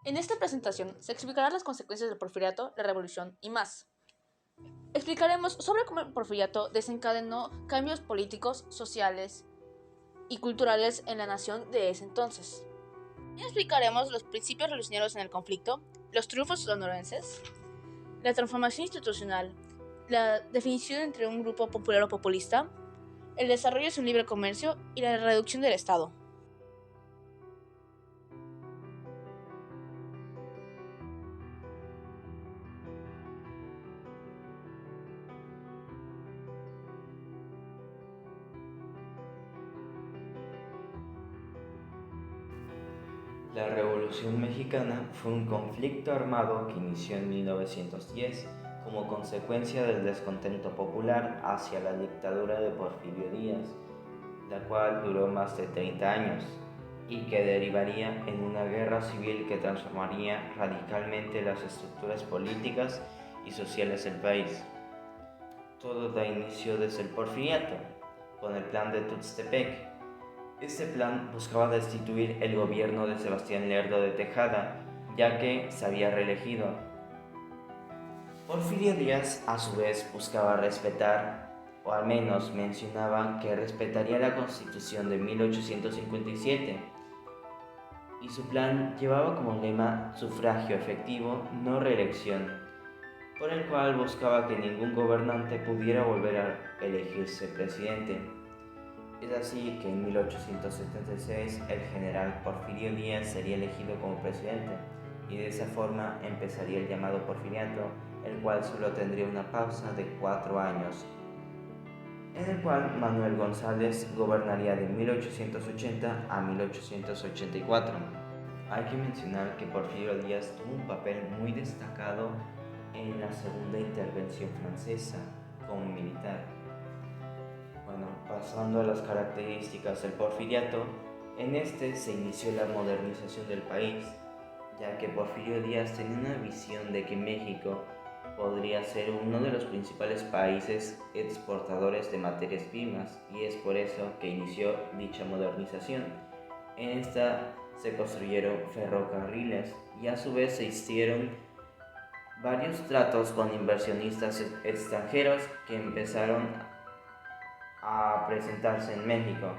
En esta presentación se explicarán las consecuencias del porfiriato, la revolución y más. Explicaremos sobre cómo el porfiriato desencadenó cambios políticos, sociales y culturales en la nación de ese entonces. Y explicaremos los principios revolucionarios en el conflicto, los triunfos sonorenses, la transformación institucional, la definición entre un grupo popular o populista, el desarrollo de un libre comercio y la reducción del Estado. La Revolución Mexicana fue un conflicto armado que inició en 1910 como consecuencia del descontento popular hacia la dictadura de Porfirio Díaz, la cual duró más de 30 años y que derivaría en una guerra civil que transformaría radicalmente las estructuras políticas y sociales del país. Todo da inicio desde el Porfiriato, con el Plan de Tuxtepec. Este plan buscaba destituir el gobierno de Sebastián Lerdo de Tejada, ya que se había reelegido. Porfirio Díaz, a su vez, buscaba respetar, o al menos mencionaba que respetaría la Constitución de 1857, y su plan llevaba como lema sufragio efectivo, no reelección, por el cual buscaba que ningún gobernante pudiera volver a elegirse presidente. Es así que en 1876 el general Porfirio Díaz sería elegido como presidente y de esa forma empezaría el llamado Porfiriato, el cual solo tendría una pausa de 4 años, en el cual Manuel González gobernaría de 1880 a 1884. Hay que mencionar que Porfirio Díaz tuvo un papel muy destacado en la segunda intervención francesa como militar. Bueno, pasando a las características del porfiriato, en este se inició la modernización del país, ya que Porfirio Díaz tenía una visión de que México podría ser uno de los principales países exportadores de materias primas y es por eso que inició dicha modernización. En esta se construyeron ferrocarriles y a su vez se hicieron varios tratos con inversionistas extranjeros que empezaron a presentarse en México.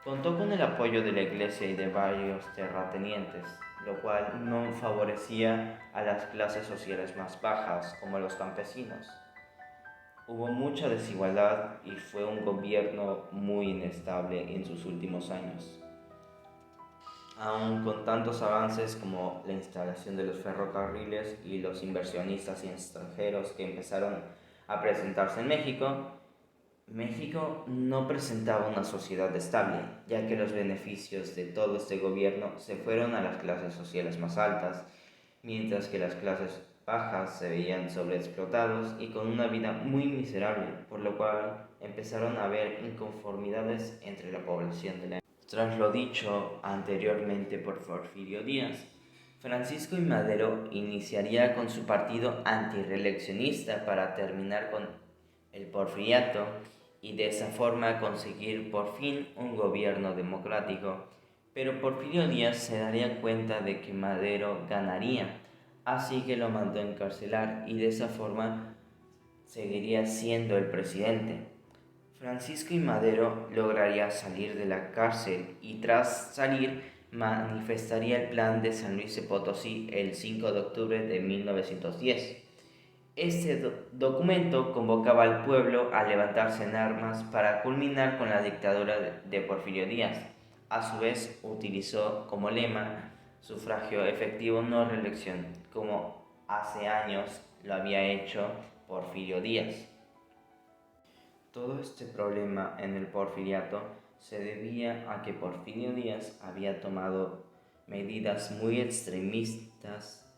Contó con el apoyo de la iglesia y de varios terratenientes, lo cual no favorecía a las clases sociales más bajas, como los campesinos. Hubo mucha desigualdad y fue un gobierno muy inestable en sus últimos años. Aun con tantos avances como la instalación de los ferrocarriles y los inversionistas extranjeros que empezaron a presentarse en México, México no presentaba una sociedad estable, ya que los beneficios de todo este gobierno se fueron a las clases sociales más altas, mientras que las clases bajas se veían sobreexplotados y con una vida muy miserable, por lo cual empezaron a haber inconformidades entre la población de la época. Tras lo dicho anteriormente por Porfirio Díaz, Francisco I. Madero iniciaría con su partido antirreeleccionista para terminar con el porfiriato y de esa forma conseguir por fin un gobierno democrático. Pero Porfirio Díaz se daría cuenta de que Madero ganaría, así que lo mandó a encarcelar y de esa forma seguiría siendo el presidente. Francisco I. Madero lograría salir de la cárcel y tras salir manifestaría el plan de San Luis de Potosí el 5 de octubre de 1910. Este documento convocaba al pueblo a levantarse en armas para culminar con la dictadura de Porfirio Díaz. A su vez, utilizó como lema sufragio efectivo, no reelección, como hace años lo había hecho Porfirio Díaz. Todo este problema en el porfiriato se debía a que Porfirio Díaz había tomado medidas muy extremistas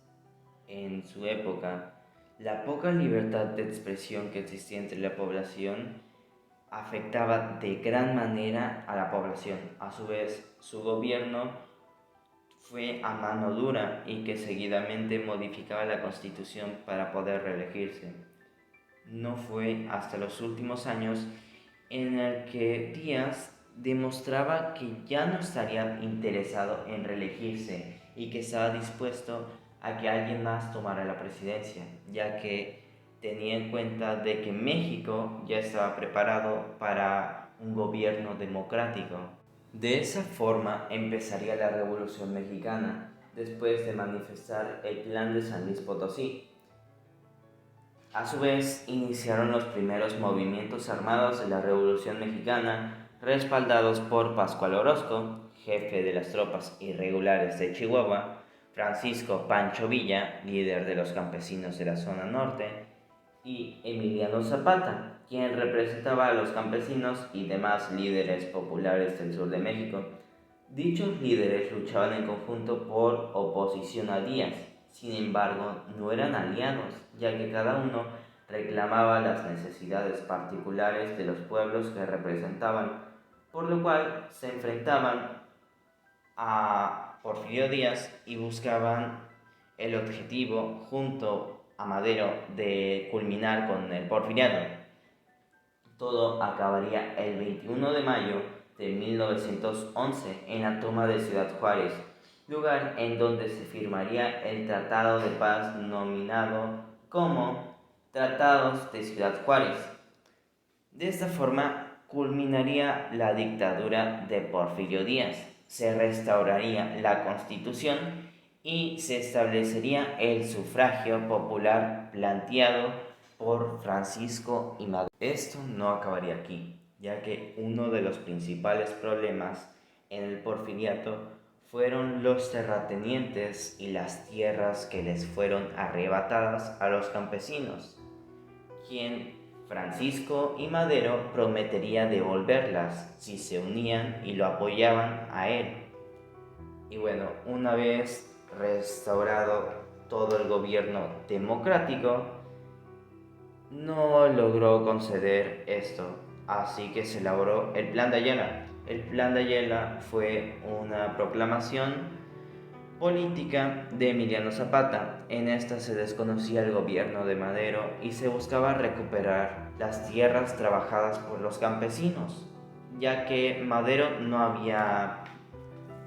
en su época. La poca libertad de expresión que existía entre la población afectaba de gran manera a la población. A su vez, su gobierno fue a mano dura y que seguidamente modificaba la constitución para poder reelegirse. No fue hasta los últimos años en el que Díaz demostraba que ya no estaría interesado en reelegirse y que estaba dispuesto a que alguien más tomara la presidencia, ya que tenía en cuenta de que México ya estaba preparado para un gobierno democrático. De esa forma empezaría la Revolución Mexicana, después de manifestar el Plan de San Luis Potosí. A su vez, iniciaron los primeros movimientos armados de la Revolución Mexicana, respaldados por Pascual Orozco, jefe de las tropas irregulares de Chihuahua, Francisco Pancho Villa, líder de los campesinos de la zona norte, y Emiliano Zapata, quien representaba a los campesinos y demás líderes populares del sur de México. Dichos líderes luchaban en conjunto por oposición a Díaz. Sin embargo, no eran aliados, ya que cada uno reclamaba las necesidades particulares de los pueblos que representaban, por lo cual se enfrentaban a Porfirio Díaz y buscaban el objetivo, junto a Madero, de culminar con el porfiriato. Todo acabaría el 21 de mayo de 1911 en la toma de Ciudad Juárez, lugar en donde se firmaría el Tratado de Paz denominado como Tratados de Ciudad Juárez. De esta forma culminaría la dictadura de Porfirio Díaz, se restauraría la Constitución y se establecería el sufragio popular planteado por Francisco y Madero. Esto no acabaría aquí, ya que uno de los principales problemas en el porfiriato fueron los terratenientes y las tierras que les fueron arrebatadas a los campesinos, quien Francisco y Madero prometería devolverlas si se unían y lo apoyaban a él. Y bueno, una vez restaurado todo el gobierno democrático, no logró conceder esto, así que se elaboró el Plan de Ayala. El Plan de Ayala fue una proclamación política de Emiliano Zapata. En esta se desconocía el gobierno de Madero y se buscaba recuperar las tierras trabajadas por los campesinos, ya que Madero no había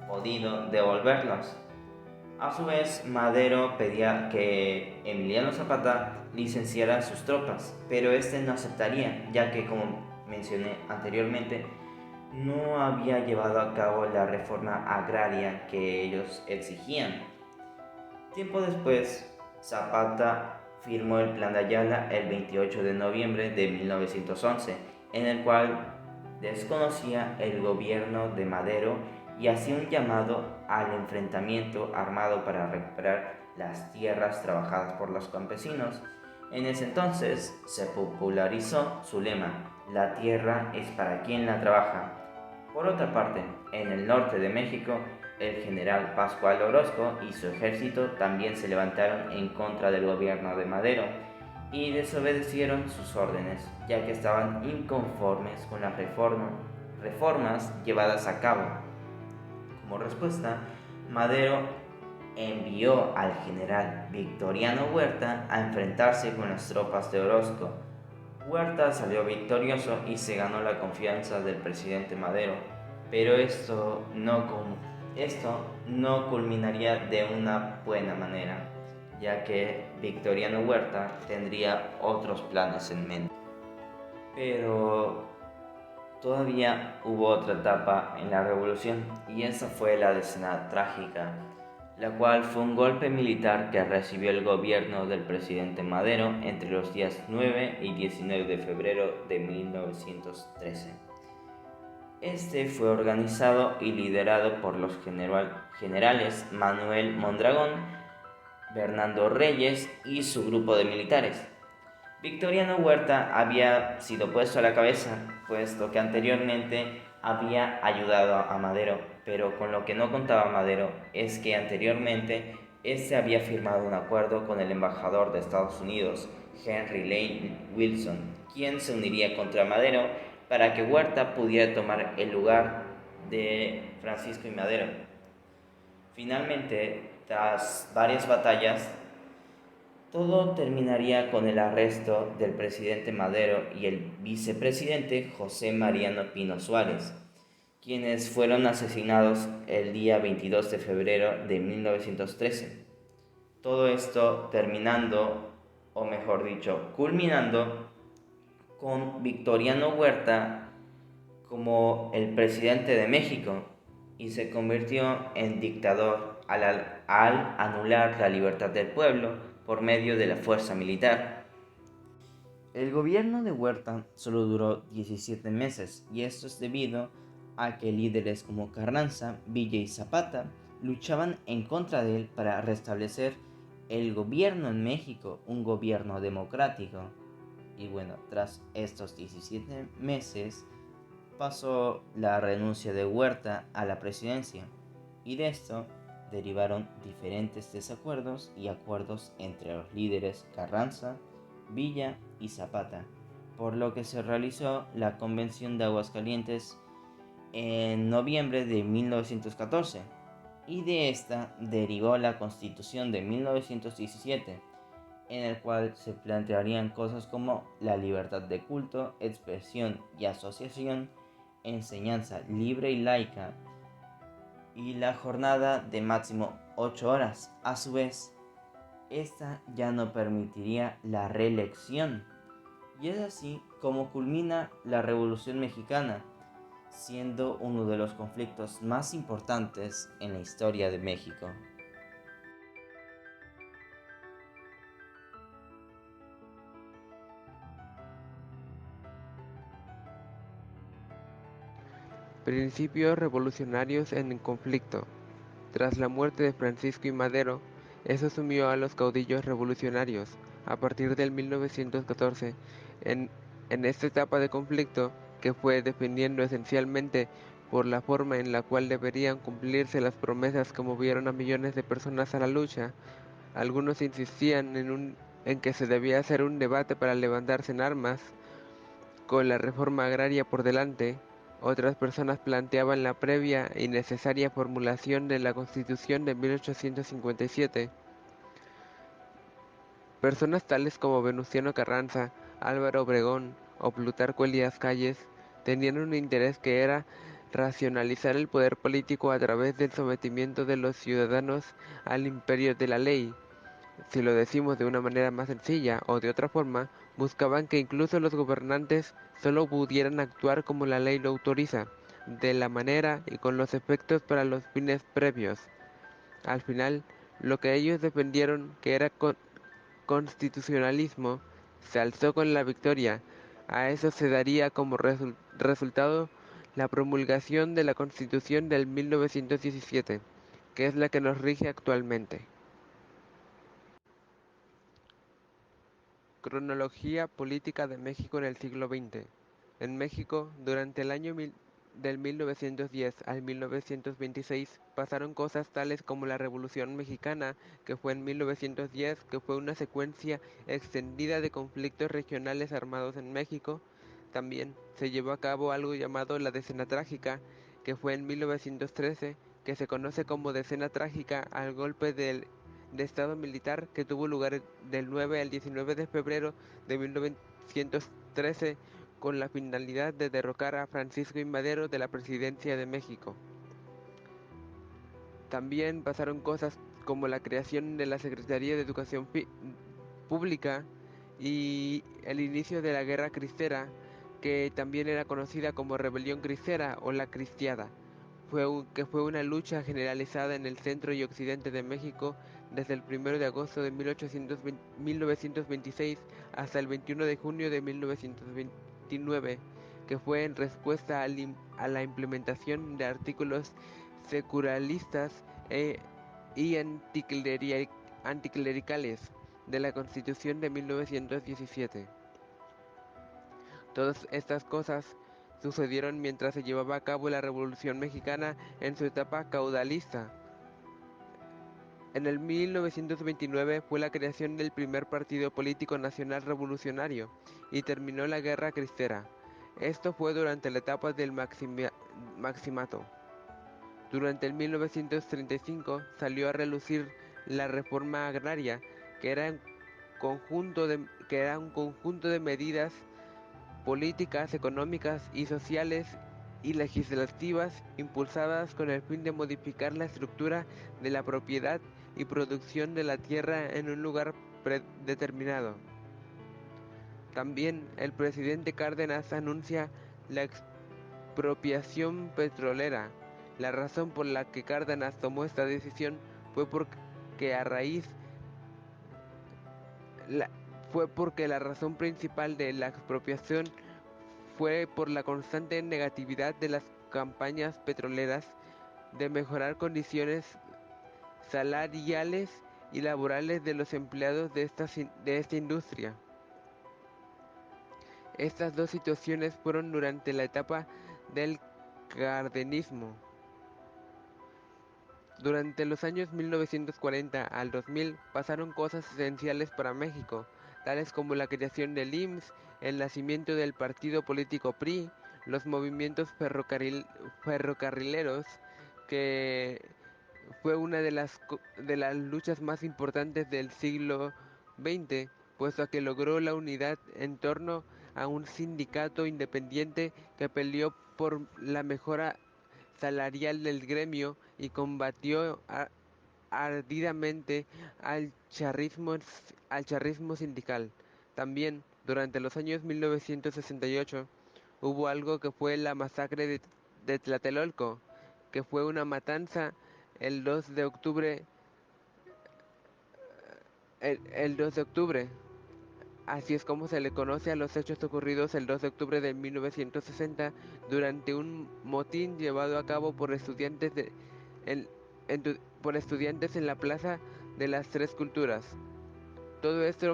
podido devolverlas. A su vez, Madero pedía que Emiliano Zapata licenciara sus tropas, pero este no aceptaría, ya que, como mencioné anteriormente, no había llevado a cabo la reforma agraria que ellos exigían. Tiempo después, Zapata firmó el Plan de Ayala el 28 de noviembre de 1911, en el cual desconocía el gobierno de Madero y hacía un llamado al enfrentamiento armado para recuperar las tierras trabajadas por los campesinos. En ese entonces se popularizó su lema: la tierra es para quien la trabaja. Por otra parte, en el norte de México, el general Pascual Orozco y su ejército también se levantaron en contra del gobierno de Madero y desobedecieron sus órdenes, ya que estaban inconformes con las reformas llevadas a cabo. Como respuesta, Madero envió al general Victoriano Huerta a enfrentarse con las tropas de Orozco. Huerta salió victorioso y se ganó la confianza del presidente Madero, pero esto no culminaría de una buena manera, ya que Victoriano Huerta tendría otros planes en mente. Pero todavía hubo otra etapa en la revolución, y esa fue la decena trágica, la cual fue un golpe militar que recibió el gobierno del presidente Madero entre los días 9 y 19 de febrero de 1913. Este fue organizado y liderado por los generales Manuel Mondragón, Bernardo Reyes y su grupo de militares. Victoriano Huerta había sido puesto a la cabeza, puesto que anteriormente había ayudado a Madero, pero con lo que no contaba Madero es que anteriormente este había firmado un acuerdo con el embajador de Estados Unidos, Henry Lane Wilson, quien se uniría contra Madero para que Huerta pudiera tomar el lugar de Francisco y Madero. Finalmente, tras varias batallas, todo terminaría con el arresto del presidente Madero y el vicepresidente José Mariano Pino Suárez, quienes fueron asesinados el día 22 de febrero de 1913. Todo esto terminando, o mejor dicho, culminando con Victoriano Huerta como el presidente de México y se convirtió en dictador al anular la libertad del pueblo por medio de la fuerza militar. El gobierno de Huerta solo duró 17 meses y esto es debido a que líderes como Carranza, Villa y Zapata luchaban en contra de él para restablecer el gobierno en México, un gobierno democrático. Y bueno, tras estos 17 meses pasó la renuncia de Huerta a la presidencia y de esto derivaron diferentes desacuerdos y acuerdos entre los líderes Carranza, Villa y Zapata, por lo que se realizó la Convención de Aguascalientes en noviembre de 1914 y de esta derivó la Constitución de 1917, en el cual se plantearían cosas como la libertad de culto, expresión y asociación, enseñanza libre y laica, y la jornada de máximo 8 horas. A su vez, esta ya no permitiría la reelección. Y es así como culmina la Revolución Mexicana, siendo uno de los conflictos más importantes en la historia de México. Principios revolucionarios en conflicto. Tras la muerte de Francisco I. Madero, eso sumió a los caudillos revolucionarios. A partir del 1914, en, en esta etapa de conflicto, que fue defendiendo esencialmente por la forma en la cual deberían cumplirse las promesas que movieron a millones de personas a la lucha, algunos insistían en que se debía hacer un debate para levantarse en armas, con la reforma agraria por delante. Otras personas planteaban la previa y necesaria formulación de la Constitución de 1857. Personas tales como Venustiano Carranza, Álvaro Obregón o Plutarco Elías Calles tenían un interés que era racionalizar el poder político a través del sometimiento de los ciudadanos al imperio de la ley. Si lo decimos de una manera más sencilla o de otra forma, buscaban que incluso los gobernantes solo pudieran actuar como la ley lo autoriza, de la manera y con los efectos para los fines previos. Al final, lo que ellos defendieron, que era constitucionalismo, se alzó con la victoria. A eso se daría como resultado la promulgación de la Constitución del 1917, que es la que nos rige actualmente. Cronología política de México en el siglo XX. En México, durante el año del 1910 al 1926, pasaron cosas tales como la Revolución Mexicana, que fue en 1910, que fue una secuencia extendida de conflictos regionales armados en México. También se llevó a cabo algo llamado la Decena Trágica, que fue en 1913, que se conoce como Decena Trágica al golpe de Estado militar que tuvo lugar del 9 al 19 de febrero de 1913 con la finalidad de derrocar a Francisco I. Madero de la presidencia de México. También pasaron cosas como la creación de la Secretaría de Educación Pública y el inicio de la Guerra Cristera, que también era conocida como Rebelión Cristera o la Cristiada, que fue una lucha generalizada en el centro y occidente de México desde el 1 de agosto de 1926 hasta el 21 de junio de 1929, que fue en respuesta a la implementación de artículos secularistas y anticlericales de la Constitución de 1917. Todas estas cosas sucedieron mientras se llevaba a cabo la Revolución Mexicana en su etapa caudalista. En el 1929 fue la creación del primer partido político nacional revolucionario y terminó la Guerra Cristera. Esto fue durante la etapa del Maximato. Durante el 1935 salió a relucir la reforma agraria, que era un conjunto de medidas políticas, económicas y sociales y legislativas impulsadas con el fin de modificar la estructura de la propiedad y producción de la tierra en un lugar predeterminado. También el presidente Cárdenas anuncia la expropiación petrolera. La razón por la que Cárdenas tomó esta decisión fue porque la razón principal de la expropiación fue por la constante negatividad de las campañas petroleras de mejorar condiciones salariales y laborales de los empleados de esta industria. Estas dos situaciones fueron durante la etapa del cardenismo. Durante los años 1940 al 2000 pasaron cosas esenciales para México, tales como la creación del IMSS, el nacimiento del partido político PRI, los movimientos ferrocarrileros, que fue una de las luchas más importantes del siglo XX, puesto que logró la unidad en torno a un sindicato independiente que peleó por la mejora salarial del gremio y combatió ardidamente al charrismo sindical. También, durante los años 1968, hubo algo que fue la masacre de Tlatelolco, que fue una matanza el 2 de octubre, el 2 de octubre. Así es como se le conoce a los hechos ocurridos el 2 de octubre de 1960 durante un motín llevado a cabo por estudiantes en la Plaza de las Tres Culturas. Todo esto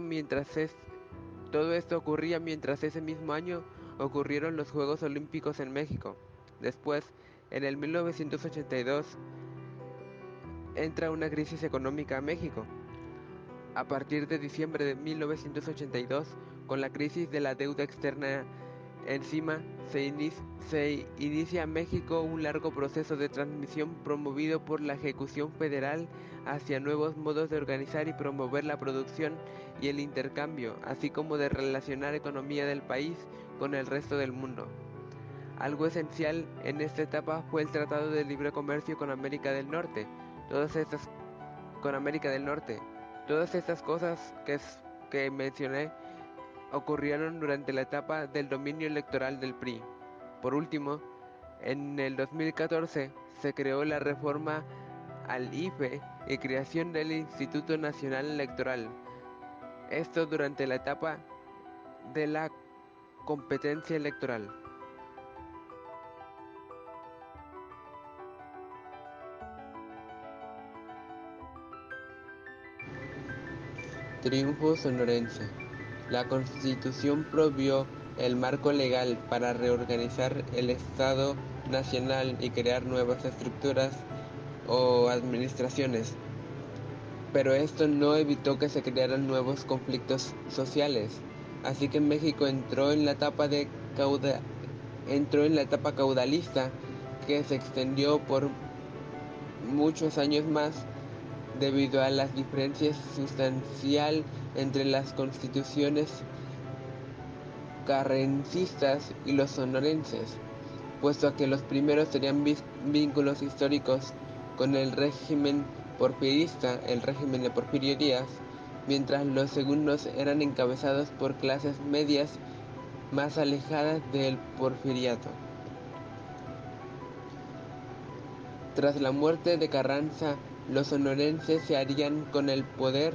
ocurría mientras ese mismo año ocurrieron los Juegos Olímpicos en México. Después, en el 1982, entra una crisis económica a México. A partir de diciembre de 1982, con la crisis de la deuda externa encima, se inicia en México un largo proceso de transmisión promovido por la ejecución federal hacia nuevos modos de organizar y promover la producción y el intercambio, así como de relacionar economía del país con el resto del mundo. Algo esencial en esta etapa fue el Tratado de Libre Comercio con América del Norte. Todas estas cosas que mencioné ocurrieron durante la etapa del dominio electoral del PRI. Por último, en el 2014 se creó la reforma al IFE y creación del Instituto Nacional Electoral. Esto durante la etapa de la competencia electoral. Triunfo sonorense. La Constitución provió el marco legal para reorganizar el Estado nacional y crear nuevas estructuras o administraciones, pero esto no evitó que se crearan nuevos conflictos sociales. Así que México entró en la etapa caudalista, que se extendió por muchos años más debido a las diferencias sustancial entre las constituciones carrancistas y los sonorenses, puesto a que los primeros tenían vínculos históricos con el régimen porfirista, el régimen de Porfirio Díaz, mientras los segundos eran encabezados por clases medias más alejadas del porfiriato. Tras la muerte de Carranza, los sonorenses se harían con el poder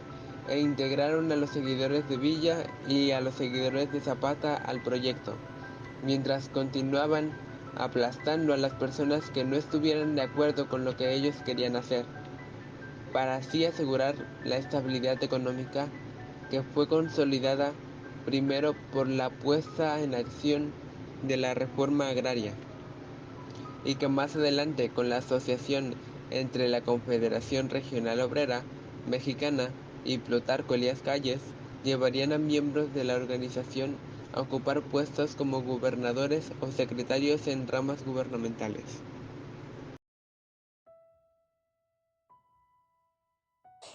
e integraron a los seguidores de Villa y a los seguidores de Zapata al proyecto, mientras continuaban aplastando a las personas que no estuvieran de acuerdo con lo que ellos querían hacer, para así asegurar la estabilidad económica que fue consolidada primero por la puesta en acción de la reforma agraria, y que más adelante, con la asociación entre la Confederación Regional Obrera Mexicana y Plutarco Elías Calles, llevarían a miembros de la organización a ocupar puestos como gobernadores o secretarios en ramas gubernamentales.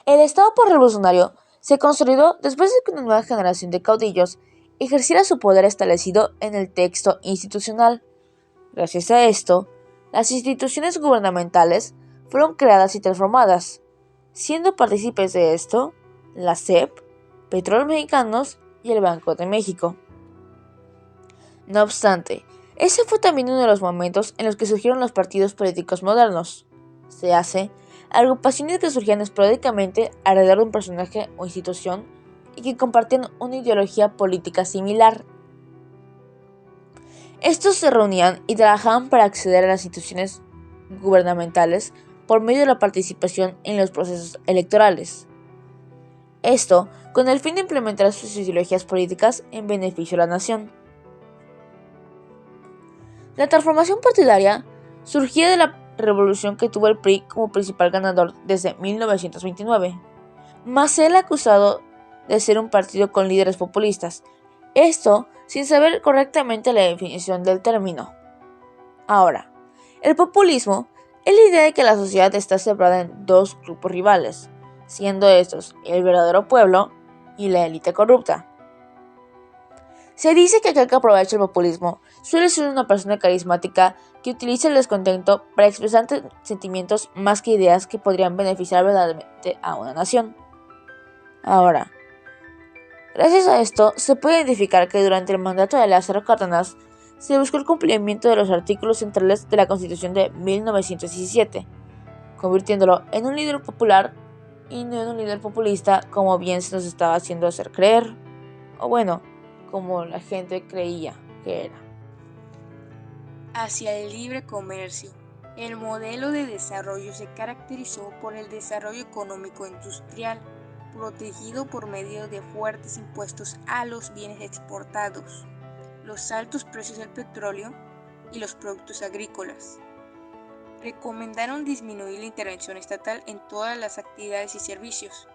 El Estado por-revolucionario se consolidó después de que una nueva generación de caudillos ejerciera su poder establecido en el texto institucional. Gracias a esto, las instituciones gubernamentales fueron creadas y transformadas, siendo partícipes de esto la SEP, Petróleos Mexicanos y el Banco de México. No obstante, ese fue también uno de los momentos en los que surgieron los partidos políticos modernos. Se hace agrupaciones que surgían esporádicamente alrededor de un personaje o institución y que compartían una ideología política similar. Estos se reunían y trabajaban para acceder a las instituciones gubernamentales por medio de la participación en los procesos electorales. Esto con el fin de implementar sus ideologías políticas en beneficio de la nación. La transformación partidaria surgía de la revolución que tuvo el PRI como principal ganador desde 1929, mas él acusado de ser un partido con líderes populistas, esto sin saber correctamente la definición del término. Ahora, el populismo es la idea de que la sociedad está separada en dos grupos rivales, siendo estos el verdadero pueblo y la élite corrupta. Se dice que aquel que aprovecha el populismo suele ser una persona carismática que utiliza el descontento para expresar sentimientos más que ideas que podrían beneficiar verdaderamente a una nación. Ahora, gracias a esto, se puede identificar que durante el mandato de Lázaro Cárdenas se buscó el cumplimiento de los artículos centrales de la Constitución de 1917, convirtiéndolo en un líder popular y no en un líder populista como bien se nos estaba haciendo hacer creer, o bueno, como la gente creía que era. Hacia el libre comercio. El modelo de desarrollo se caracterizó por el desarrollo económico industrial, protegido por medio de fuertes impuestos a los bienes exportados, los altos precios del petróleo y los productos agrícolas. Recomendaron disminuir la intervención estatal en todas las actividades y servicios,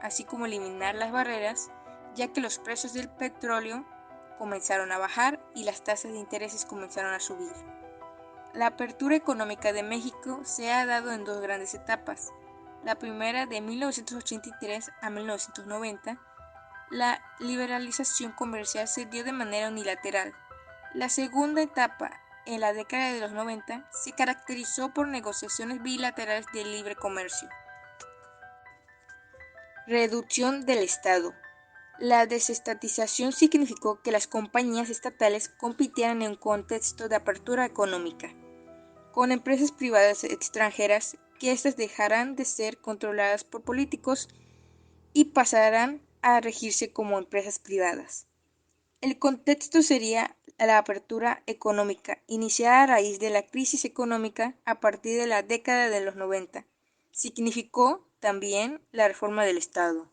así como eliminar las barreras, ya que los precios del petróleo comenzaron a bajar y las tasas de intereses comenzaron a subir. La apertura económica de México se ha dado en dos grandes etapas. La primera, de 1983 a 1990, la liberalización comercial se dio de manera unilateral. La segunda etapa, en la década de los 90, se caracterizó por negociaciones bilaterales de libre comercio. Reducción del Estado. La desestatización significó que las compañías estatales compitieran en un contexto de apertura económica, con empresas privadas extranjeras que éstas dejarán de ser controladas por políticos y pasarán a regirse como empresas privadas. El contexto sería la apertura económica, iniciada a raíz de la crisis económica a partir de la década de los 90. Significó también la reforma del Estado.